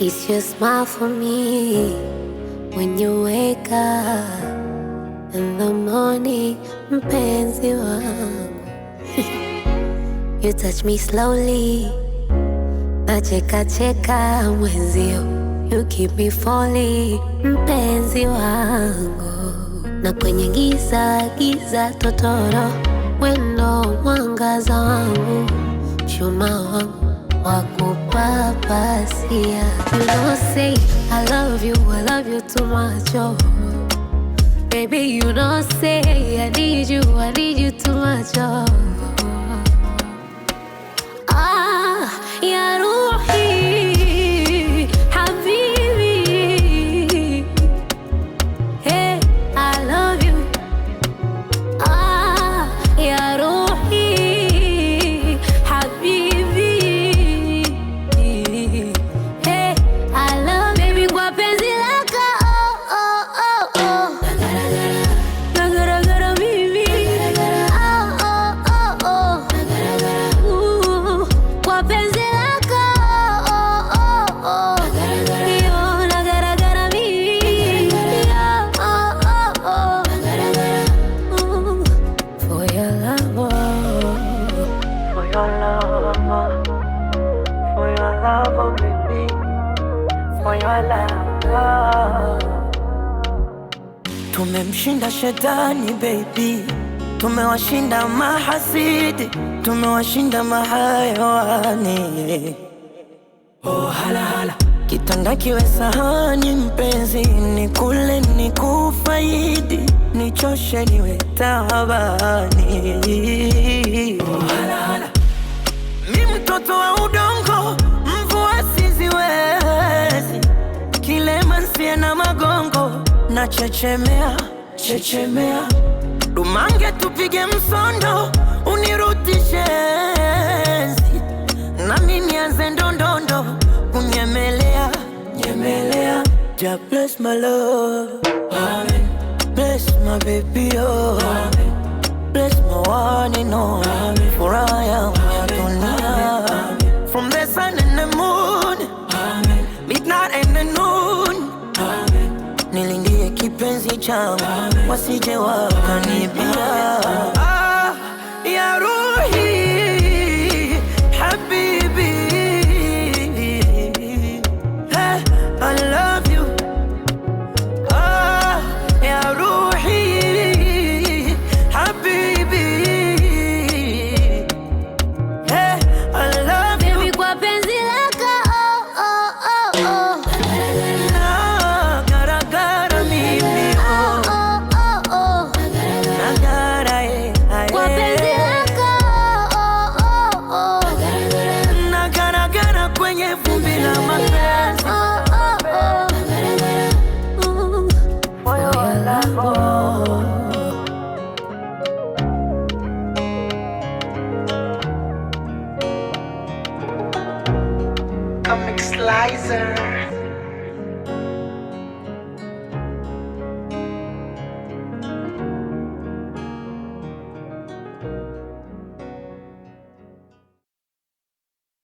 It's your smile for me when you wake up in the morning, mpenzi wangu. You touch me slowly, nacheka cheka mwenzio. You keep me falling, mpenzi wangu. Na kwenye giza giza totoro, wendo mwangaza wangu, chuma wangu wakupapasia. You don't say I love you too much, oh. Baby, you don't say I need you too much, oh. Ah, ya Ruhi, Habibi. Hey, I love you. Ah, ya Ruhi, Habibi. Hey, I love baby kwa penzi lako, oh, oh, oh, oh. Nagara mimi, oh, oh, oh, oh. Kwa penzi lako, oh, oh, oh. Yo, nagara mimi, oh, oh, oh, oh. For your love, oh. For your love, for your love, oh baby, for your love. Tumemshinda shetani baby, tumewashinda mahasidi, tumewashinda mahayawani. Oh hala, kitanda kiwe sahani mpenzi, nikule nikufaidi, nichoshe niwe tabani. Oh hala, mi mtoto wa udongo, mvua siziwezi, kilema nsie na magongo, na chechemea dumange tupige msondo, unirutishe enzi, na mimi nianze ndondondo, kunyemelea ja bless my love, amen. Bless my baby, oh, amen. Bless my one and only, for I am your dunia. From the sun and the moon, amen. Midnight and the noon, amen. Nilindie kipenzi changu, wasije wakanibia. Ah, ya Ruhi, Habibi. Hey, I love you. Ah, ya Ruhi, Habibi. Hey, I love you. Baby, kwa penzi lako, oh, oh, oh, oh. Nagara mimi, Oh, oh, oh, oh. nagara Kwa penzi lako, oh, oh, oh. nagara kwenye vumbi la mapenzi. Oh, oh, oh. For your love, oh. Comic Slicer.